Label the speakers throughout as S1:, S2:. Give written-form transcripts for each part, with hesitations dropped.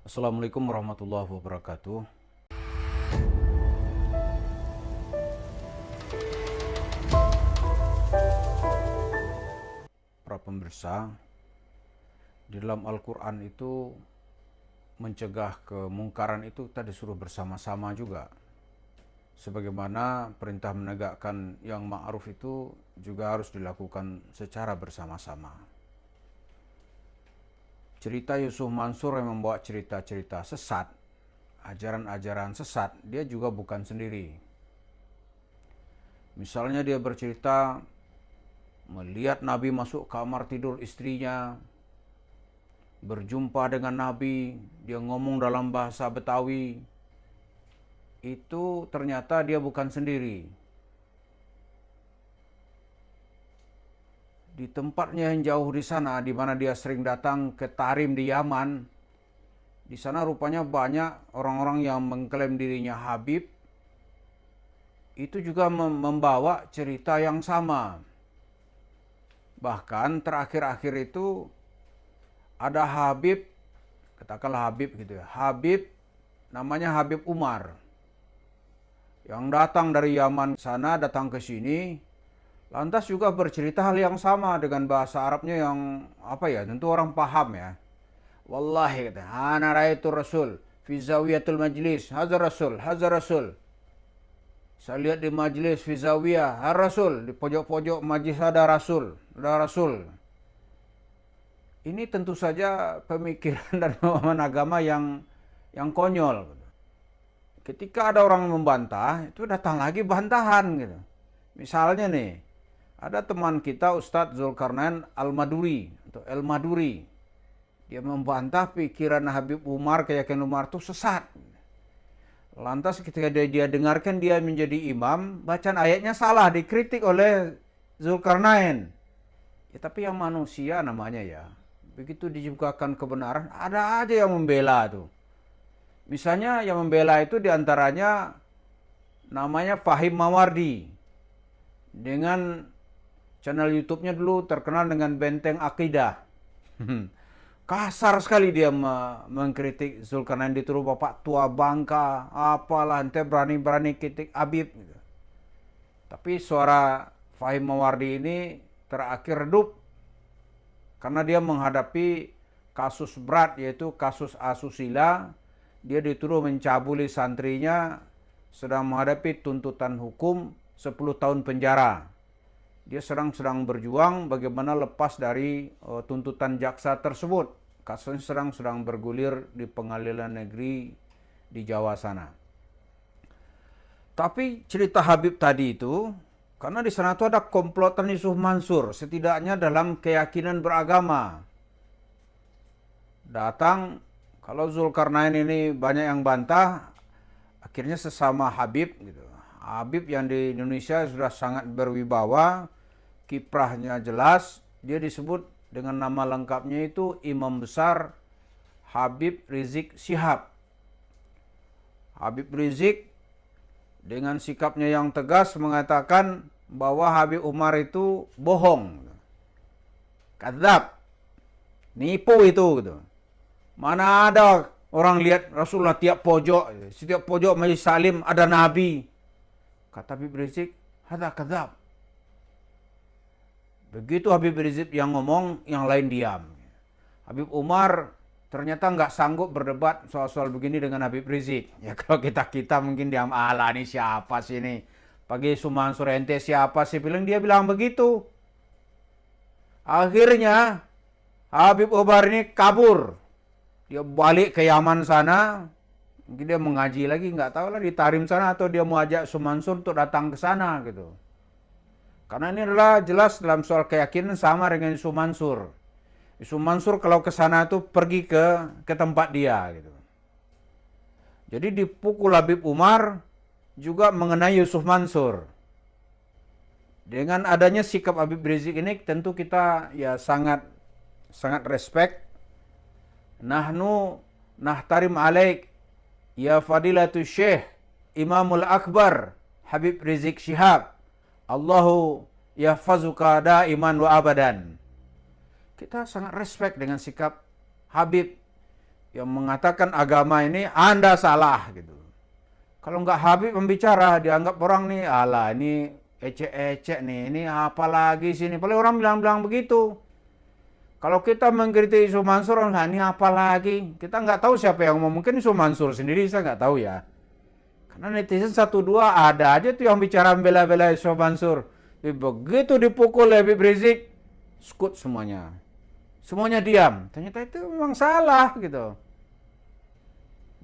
S1: Assalamualaikum warahmatullahi wabarakatuh. Para pemirsa, di dalam Al-Quran itu mencegah kemungkaran itu kita disuruh bersama-sama juga. Sebagaimana perintah menegakkan yang ma'ruf itu juga harus dilakukan secara bersama-sama. Cerita Yusuf Mansur yang membawa cerita-cerita sesat, ajaran-ajaran sesat, dia juga bukan sendiri. Misalnya dia bercerita melihat Nabi masuk kamar tidur istrinya, berjumpa dengan Nabi, dia ngomong dalam bahasa Betawi, itu ternyata dia bukan sendiri. Di tempatnya yang jauh di sana, di mana dia sering datang ke Tarim di Yaman, di sana rupanya banyak orang-orang yang mengklaim dirinya Habib, itu juga membawa cerita yang sama. Bahkan terakhir-akhir itu ada Habib, katakanlah Habib gitu ya, Habib namanya Habib Umar, yang datang dari Yaman sana, datang ke sini, lantas juga bercerita hal yang sama dengan bahasa Arabnya yang tentu orang paham ya. Wallahi kata, ana raitu Rasul fi zawiyatul majlis, hazar Rasul, hazar Rasul. Saya lihat di majlis fi zawiyah, har Rasul, di pojok-pojok majlis ada Rasul, ada Rasul. Ini tentu saja pemikiran dan pemahaman agama yang konyol. Ketika ada orang membantah, itu datang lagi bantahan gitu. Misalnya nih, ada teman kita Ustadz Zulkarnain Al-Maduri atau El-Maduri. Dia membantah pikiran Habib Umar, keyakinan Umar itu sesat. Lantas ketika dia dengarkan dia menjadi imam, bacaan ayatnya salah, dikritik oleh Zulkarnain. Ya tapi yang manusia namanya ya, begitu dibukakan kebenaran, ada aja yang membela tuh. Misalnya yang membela itu diantaranya namanya Fahim Mawardi. Dengan channel YouTube-nya dulu terkenal dengan Benteng Akidah. Kasar sekali dia mengkritik Zulkarnain, dituduh bapak tua bangka, apalah, ente berani-berani kritik Habib. Gitu. Tapi suara Fahim Mawardi ini terakhir redup karena dia menghadapi kasus berat, yaitu kasus asusila. Dia dituduh mencabuli santrinya, sedang menghadapi tuntutan hukum 10 tahun penjara. Dia sedang berjuang bagaimana lepas dari tuntutan jaksa tersebut. Kasusnya sedang bergulir di pengadilan negeri di Jawa sana. Tapi cerita Habib tadi itu, karena di sana itu ada komplotan Yusuf Mansur, setidaknya dalam keyakinan beragama. Datang, kalau Zulkarnain ini banyak yang bantah, akhirnya sesama Habib gitu. Habib yang di Indonesia sudah sangat berwibawa, kiprahnya jelas, dia disebut dengan nama lengkapnya itu Imam Besar Habib Rizik Syihab. Habib Rizik dengan sikapnya yang tegas mengatakan bahwa Habib Umar itu bohong, kadzab, nipu itu gitu. Mana ada orang lihat Rasulullah tiap pojok, setiap pojok majelis salim ada Nabi. Kata Habib Rizik, hada kadzab. Begitu Habib Rizik yang ngomong, yang lain diam. Habib Umar ternyata nggak sanggup berdebat soal-soal begini dengan Habib Rizik. Ya kalau kita mungkin diam, ala ini siapa sih ini? Pagi Sumansur ente siapa sih? Dia bilang begitu. Akhirnya Habib Umar ini kabur. Dia balik ke Yaman sana. Mungkin dia mengaji lagi, nggak tahu lah di Tarim sana, atau dia mau ajak Sumansur untuk datang ke sana gitu. Karena ini adalah jelas dalam soal keyakinan sama dengan Yusuf Mansur. Yusuf Mansur kalau ke sana itu pergi ke tempat dia gitu. Jadi dipukul Habib Umar juga mengenai Yusuf Mansur. Dengan adanya sikap Habib Rizik ini tentu kita ya sangat respect. Nahnu nahtarim alaik ya fadilatu syekh Imamul Akbar Habib Rizik Syihab. Allahu yahfazuka daiman wa abadan. Kita sangat respect dengan sikap Habib. yang mengatakan agama ini Anda salah gitu. Kalau nggak Habib membicara, dianggap orang nih, alah ini ecek-ecek nih, ini apa lagi sini. Paling orang bilang-bilang begitu. Kalau kita mengkritik Yusuf Mansur, nah ini apa lagi? Kita nggak tahu siapa yang ngomong. Mungkin Yusuf Mansur sendiri, saya nggak tahu ya. Karena netizen 1-2 ada aja tuh yang bicara bela-bela Yusuf Mansur. Begitu dipukul Habib Rizik, skut semuanya. Semuanya diam. Ternyata itu memang salah gitu.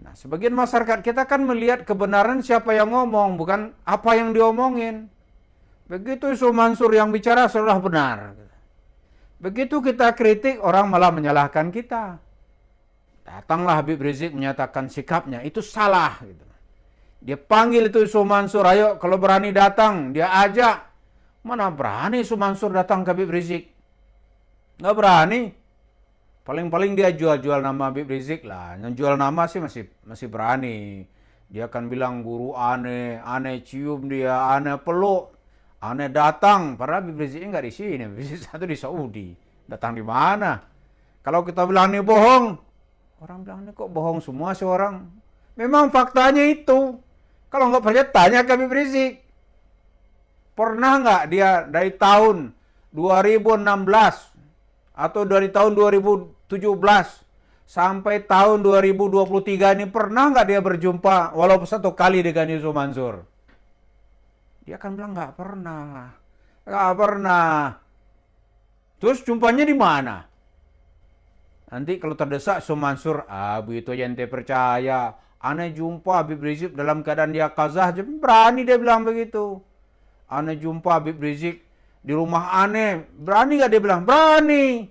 S1: Nah, sebagian masyarakat kita kan melihat kebenaran siapa yang ngomong, bukan apa yang diomongin. Begitu Yusuf Mansur yang bicara sudah benar. Begitu kita kritik, orang malah menyalahkan kita. Datanglah Habib Rizik menyatakan sikapnya, itu salah. Gitu. Dia panggil itu Yusuf Mansur, ayo kalau berani datang, dia ajak. Mana berani Yusuf Mansur datang ke Habib Rizik? Nggak berani. Paling-paling dia jual-jual nama Habib Rizik lah. Yang jual nama sih masih berani. Dia akan bilang guru aneh cium dia, aneh peluk. Aneh datang, padahal Habib Riziknya nggak di sini, Habib Rizik satu di Saudi. Datang di mana? Kalau kita bilang ini bohong, orang bilang ini kok bohong semua sih orang. Memang faktanya itu. Kalau nggak percaya tanya ke Habib Rizik. Pernah nggak dia dari tahun 2016 atau dari tahun 2017 sampai tahun 2023 ini pernah nggak dia berjumpa walaupun satu kali dengan Yusuf Mansur? Dia akan bilang nggak pernah. Terus jumpanya di mana? Nanti kalau terdesak Yusuf Mansur, begitu aja ente percaya. Aneh jumpa Habib Rizik dalam keadaan dia kazah, berani dia bilang begitu. Aneh jumpa Habib Rizik di rumah aneh, berani nggak dia bilang? Berani.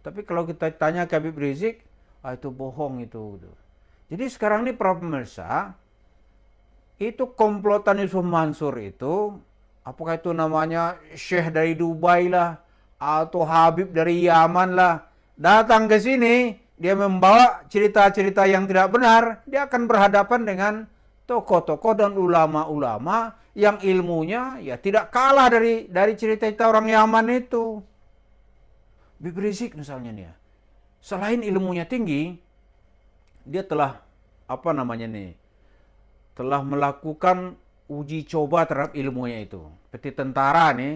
S1: Tapi kalau kita tanya ke Habib Rizik, itu bohong itu. Jadi sekarang ini para pemirsa, itu komplotan Yusuf Mansur itu, apakah itu namanya Syekh dari Dubai lah, atau Habib dari Yaman lah, datang ke sini, dia membawa cerita-cerita yang tidak benar, dia akan berhadapan dengan tokoh-tokoh dan ulama-ulama yang ilmunya ya tidak kalah dari cerita-cerita orang Yaman itu. Habib Rizik misalnya nih, selain ilmunya tinggi, dia telah telah melakukan uji coba terhadap ilmunya itu. Seperti tentara nih,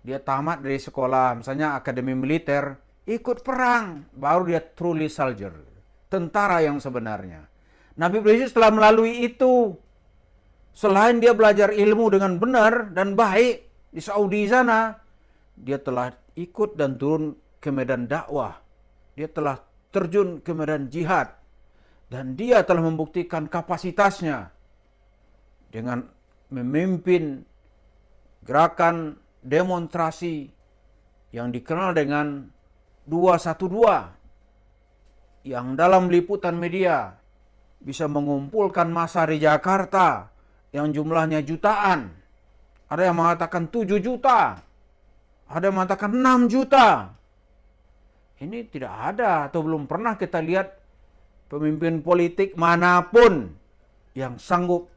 S1: dia tamat dari sekolah, misalnya akademi militer, ikut perang, baru dia truly soldier, tentara yang sebenarnya. Nabi Rizik setelah melalui itu, selain dia belajar ilmu dengan benar dan baik di Saudi sana, dia telah ikut dan turun ke medan dakwah. Dia telah terjun ke medan jihad. Dan dia telah membuktikan kapasitasnya dengan memimpin gerakan demonstrasi yang dikenal dengan 212 yang dalam liputan media bisa mengumpulkan massa di Jakarta yang jumlahnya jutaan. Ada yang mengatakan 7 juta, ada yang mengatakan 6 juta. Ini tidak ada atau belum pernah kita lihat pemimpin politik manapun yang sanggup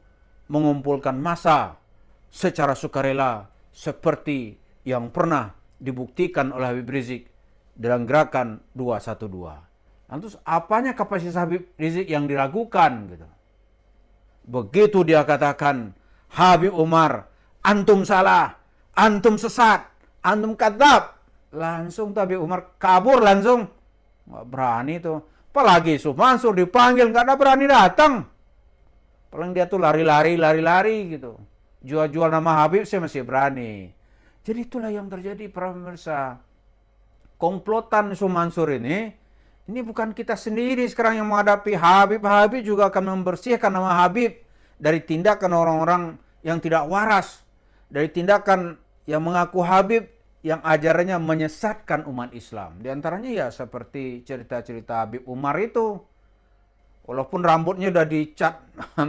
S1: mengumpulkan massa secara sukarela seperti yang pernah dibuktikan oleh Habib Rizik dalam gerakan 212. Lantas apanya kapasitas Habib Rizik yang diragukan gitu? Begitu dia katakan, Habib Umar, antum salah, antum sesat, antum kadzab. Langsung Habib Umar kabur langsung. Nggak berani tuh. Apalagi Yusuf Mansur dipanggil, nggak ada berani datang. Paling dia tuh lari-lari gitu. Jual-jual nama Habib saya masih berani. Jadi itulah yang terjadi para pemirsa. Komplotan Yusuf Mansur ini bukan kita sendiri sekarang yang menghadapi Habib. Habib juga akan membersihkan nama Habib dari tindakan orang-orang yang tidak waras. Dari tindakan yang mengaku Habib yang ajarannya menyesatkan umat Islam. Di antaranya ya seperti cerita-cerita Habib Umar itu. Walaupun rambutnya udah dicat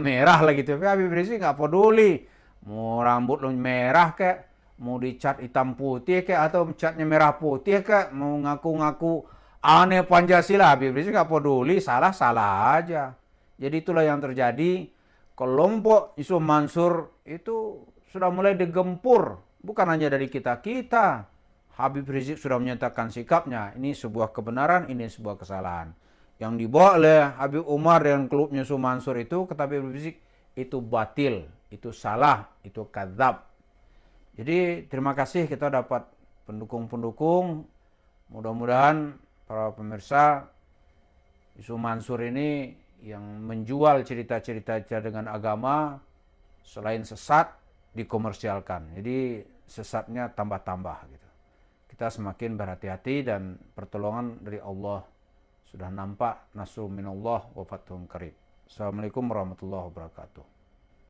S1: merah lah gitu. Tapi Habib Rizik nggak peduli. Mau rambut lu merah kek, mau dicat hitam putih kek, atau catnya merah putih kek, mau ngaku-ngaku aneh Pancasila, Habib Rizik nggak peduli, salah-salah aja. Jadi itulah yang terjadi. Kelompok Yusuf Mansur itu sudah mulai digempur. Bukan hanya dari kita-kita. Habib Rizik sudah menyatakan sikapnya. Ini sebuah kebenaran, ini sebuah kesalahan. yang dibawa oleh Habib Umar dan klubnya Yusuf Mansur itu, kata Habib Rizik, itu batil, itu salah, itu kadzab. Jadi terima kasih kita dapat pendukung-pendukung. Mudah-mudahan para pemirsa, Yusuf Mansur ini yang menjual cerita-cerita dengan agama selain sesat dikomersialkan. Jadi sesatnya tambah-tambah gitu. Kita semakin berhati-hati dan pertolongan dari Allah sudah nampak, nasrul minallah wa fathun qarib. Assalamualaikum warahmatullahi wabarakatuh.